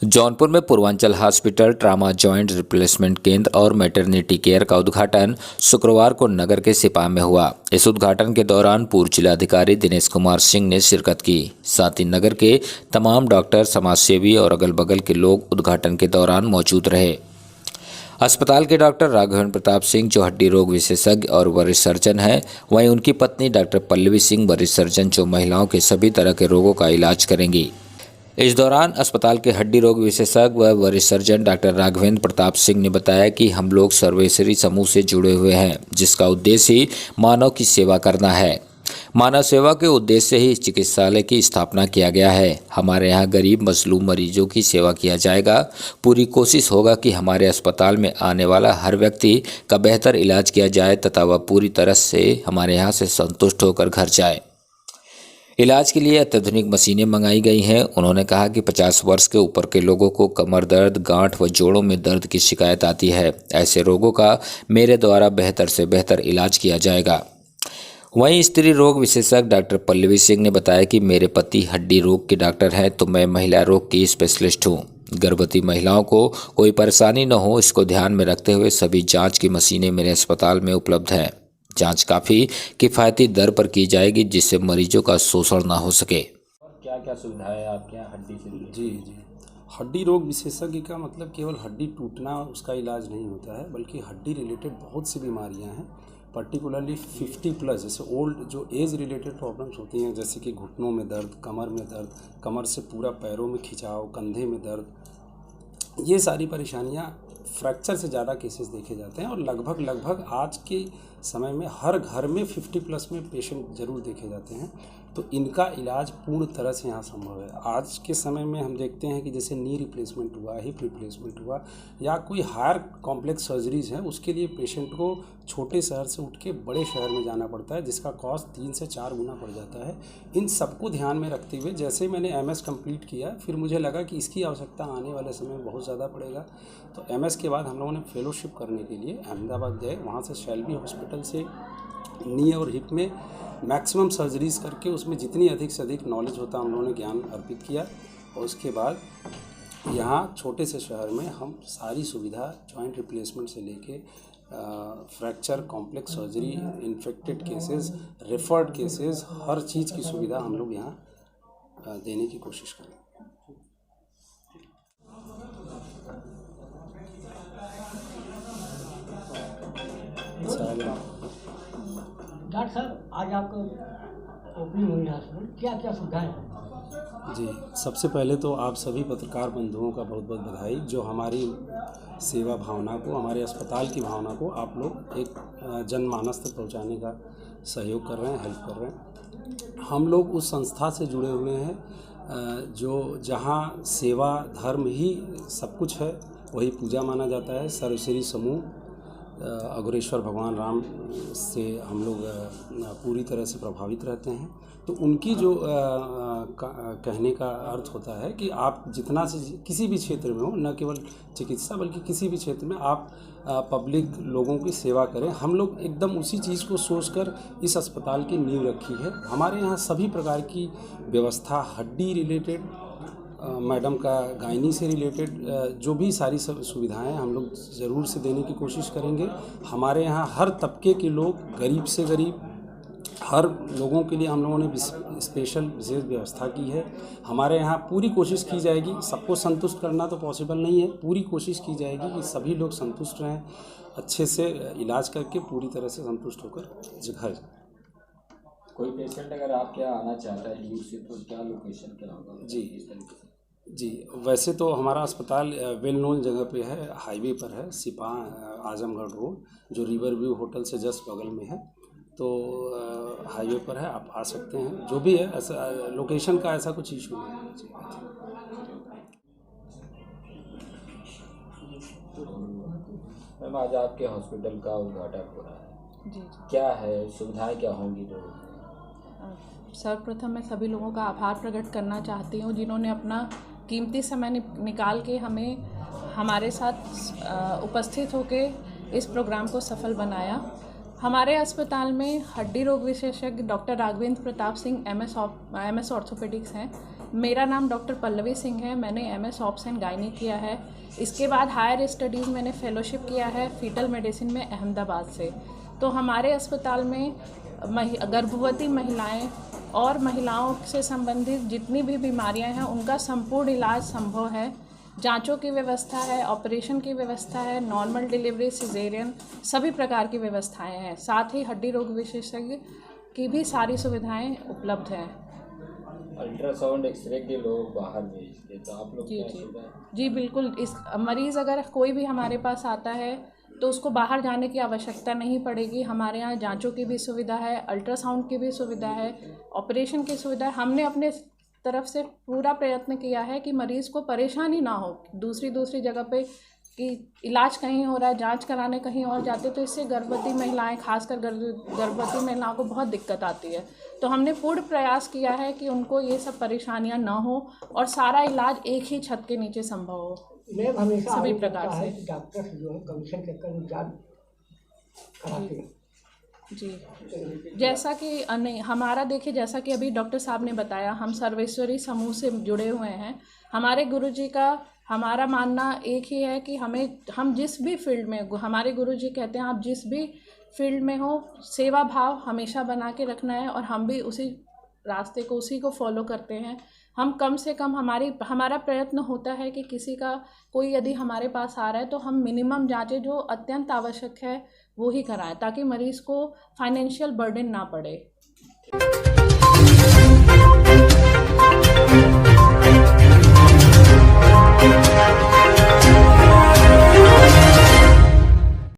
जौनपुर में Purvanchal hospital trauma joint replacement केंद्र और मैटरनिटी केयर का उद्घाटन शुक्रवार को नगर के सिपाही में हुआ। इस उद्घाटन के दौरान पूर्व जिलाधिकारी दिनेश कुमार सिंह ने शिरकत की। साथ ही नगर के तमाम डॉक्टर, समाजसेवी और अगल बगल के लोग उद्घाटन के दौरान मौजूद रहे। अस्पताल के डॉक्टर राघवेंद्र प्रताप सिंह, जो हड्डी रोग विशेषज्ञ और वरिष्ठ सर्जन हैं, वहीं उनकी पत्नी डॉक्टर पल्लवी सिंह, वरिष्ठ सर्जन, जो महिलाओं के सभी तरह के रोगों का इलाज करेंगी। इस दौरान अस्पताल के हड्डी रोग विशेषज्ञ व वरिष्ठ सर्जन डॉक्टर राघवेंद्र प्रताप सिंह ने बताया कि हम लोग सर्वेश्वरी समूह से जुड़े हुए हैं, जिसका उद्देश्य ही मानव की सेवा करना है। मानव सेवा के उद्देश्य से ही इस चिकित्सालय की स्थापना किया गया है। हमारे यहाँ गरीब मजलूम मरीजों की सेवा किया जाएगा। पूरी कोशिश होगा कि हमारे अस्पताल में आने वाला हर व्यक्ति का बेहतर इलाज किया जाए तथा वह पूरी तरह से हमारे यहाँ से संतुष्ट होकर घर जाए। इलाज के लिए अत्याधुनिक मशीनें मंगाई गई हैं। उन्होंने कहा कि 50 वर्ष के ऊपर के लोगों को कमर दर्द, गांठ व जोड़ों में दर्द की शिकायत आती है। ऐसे रोगों का मेरे द्वारा बेहतर से बेहतर इलाज किया जाएगा। वहीं स्त्री रोग विशेषज्ञ डॉक्टर पल्लवी सिंह ने बताया कि मेरे पति हड्डी रोग के डॉक्टर हैं, तो मैं महिला रोग की स्पेशलिस्ट हूँ। गर्भवती महिलाओं को कोई परेशानी न हो, इसको ध्यान में रखते हुए सभी जाँच की मशीनें मेरे अस्पताल में उपलब्ध हैं। जांच काफ़ी किफ़ायती दर पर की जाएगी, जिससे मरीजों का शोषण ना हो सके। क्या क्या सुविधाएं आपके यहाँ हड्डी से रिलेटेड? जी, हड्डी रोग विशेषज्ञ का मतलब केवल हड्डी टूटना उसका इलाज नहीं होता है, बल्कि हड्डी रिलेटेड बहुत सी बीमारियां हैं। पर्टिकुलरली 50+, जैसे ओल्ड जो एज रिलेटेड प्रॉब्लम्स होती हैं, जैसे कि घुटनों में दर्द, कमर में दर्द, कमर से पूरा पैरों में खिंचाव, कंधे में दर्द, ये सारी परेशानियां फ्रैक्चर से ज़्यादा केसेस देखे जाते हैं। और लगभग आज के समय में हर घर में 50+ में पेशेंट ज़रूर देखे जाते हैं। तो इनका इलाज पूर्ण तरह से यहाँ संभव है। आज के समय में हम देखते हैं कि जैसे नी रिप्लेसमेंट हुआ, हिप रिप्लेसमेंट हुआ, या कोई हायर कॉम्प्लेक्स सर्जरीज है, उसके लिए पेशेंट को छोटे शहर से उठ के बड़े शहर में जाना पड़ता है, जिसका कॉस्ट 3 से 4 गुना पड़ जाता है। इन सबको ध्यान में रखते हुए जैसे मैंने MS कंप्लीट किया, फिर मुझे लगा कि इसकी आवश्यकता आने वाले समय में बहुत ज़्यादा पड़ेगा। तो MS के बाद हम लोगों ने फेलोशिप करने के लिए अहमदाबाद गए। वहाँ से शेल्बी हॉस्पिटल से नी और हिप में मैक्सिमम सर्जरीज करके उसमें जितनी अधिक से अधिक नॉलेज होता हम लोगों ने ज्ञान अर्पित किया। और उसके बाद यहाँ छोटे से शहर में हम सारी सुविधा जॉइंट रिप्लेसमेंट से लेके fracture, complex surgery, infected cases, referred cases, हर चीज़ की सुविधा हम लोग यहाँ देने की कोशिश करें। डॉक्टर साहब, आज आपका ओपनिंग हुई है हॉस्पिटल, क्या क्या सुविधाएं हैं? जी, सबसे पहले तो आप सभी पत्रकार बंधुओं का बहुत बहुत बधाई, जो हमारी सेवा भावना को, हमारे अस्पताल की भावना को आप लोग एक जनमानस तक पहुंचाने का सहयोग कर रहे हैं, हेल्प कर रहे हैं। हम लोग उस संस्था से जुड़े हुए हैं जो जहां सेवा धर्म ही सब कुछ है, वही पूजा माना जाता है। सर्वेश्वरी समूह, अघोरेश्वर भगवान राम से हम लोग पूरी तरह से प्रभावित रहते हैं। तो उनकी जो कहने का अर्थ होता है कि आप जितना से किसी भी क्षेत्र में हो, न केवल चिकित्सा बल्कि किसी भी क्षेत्र में आप पब्लिक लोगों की सेवा करें। हम लोग एकदम उसी चीज़ को सोचकर इस अस्पताल की नींव रखी है। हमारे यहाँ सभी प्रकार की व्यवस्था, हड्डी रिलेटेड, मैडम का गायनी से रिलेटेड जो भी सारी सुविधाएं हम लोग ज़रूर से देने की कोशिश करेंगे। हमारे यहाँ हर तबके के लोग, गरीब से गरीब, हर लोगों के लिए हम लोगों ने विशेष व्यवस्था की है। हमारे यहाँ पूरी कोशिश की जाएगी, सबको संतुष्ट करना तो पॉसिबल नहीं है, पूरी कोशिश की जाएगी कि सभी लोग संतुष्ट रहें, अच्छे से इलाज करके पूरी तरह से संतुष्ट होकर घर जाए। कोई पेशेंट अगर आपके यहाँ आना चाहता है दूर से, तो क्या लोकेशन क्या होगा? जी, वैसे तो हमारा अस्पताल वेल नोन जगह पे है, हाईवे पर है, आजमगढ़ रोड, जो रिवर व्यू होटल से जस्ट बगल में है। तो हाईवे पर है, आप आ सकते हैं। जो भी है, ऐसा लोकेशन का ऐसा कुछ इशू नहीं है। मैम, आज आपके हॉस्पिटल का उद्घाटन हो रहा है। जी। क्या है, सुविधाएं क्या होंगी? सर्वप्रथम मैं सभी लोगों का आभार प्रकट करना चाहती हूँ, जिन्होंने अपना कीमती समय निकाल के हमें हमारे साथ उपस्थित होकर इस प्रोग्राम को सफल बनाया। हमारे अस्पताल में हड्डी रोग विशेषज्ञ doctor Raghavendra Pratap Singh MS orthopaedics हैं। मेरा नाम डॉक्टर पल्लवी सिंह है। मैंने MS ऑप्स एंड गायनी किया है। इसके बाद हायर स्टडीज़ मैंने फेलोशिप किया है फीटल मेडिसिन में अहमदाबाद से। तो हमारे अस्पताल में गर्भवती महिलाएं और महिलाओं से संबंधित जितनी भी बीमारियां हैं उनका संपूर्ण इलाज संभव है। जांचों की व्यवस्था है, ऑपरेशन की व्यवस्था है, नॉर्मल डिलीवरी, सिजेरियन, सभी प्रकार की व्यवस्थाएं हैं। साथ ही हड्डी रोग विशेषज्ञ की भी सारी सुविधाएं उपलब्ध हैं। अल्ट्रासाउंड एक्सरे के लोग बाहर भेजते, तो आप लोग क्या सुविधा है? जी बिल्कुल। इस मरीज़ अगर कोई भी हमारे पास आता है तो उसको बाहर जाने की आवश्यकता नहीं पड़ेगी। हमारे यहाँ जांचों की भी सुविधा है, अल्ट्रासाउंड की भी सुविधा है, ऑपरेशन की सुविधा है। हमने अपने तरफ से पूरा प्रयत्न किया है कि मरीज़ को परेशानी ना हो। दूसरी जगह पे कि इलाज कहीं हो रहा है, जांच कराने कहीं और जाते, तो इससे गर्भवती महिलाएं, खासकर गर्भवती महिलाओं को बहुत दिक्कत आती है। तो हमने पूर्ण प्रयास किया है कि उनको ये सब परेशानियां ना हो और सारा इलाज एक ही छत के नीचे संभव हो। मैम हमेशा सभी आरोप प्रकार होता से। है कि डॉक्टर जो है कमीशन के कर जांच कराते हैं। जी, जैसा कि नहीं हमारा देखिए, जैसा कि अभी डॉक्टर साहब ने बताया, हम सर्वेश्वरी समूह से जुड़े हुए हैं। हमारे गुरुजी का हमारा मानना एक ही है कि हम जिस भी फील्ड में, हमारे गुरुजी कहते हैं आप जिस भी फील्ड में हो, सेवा भाव हमेशा बना के रखना है। और हम भी उसी रास्ते को, उसी को फॉलो करते हैं। हम कम से कम हमारा प्रयत्न होता है कि किसी का कोई यदि हमारे पास आ रहा है तो हम मिनिमम जांचें जो अत्यंत आवश्यक है वो ही कराएं, ताकि मरीज़ को फाइनेंशियल बर्डन ना पड़े।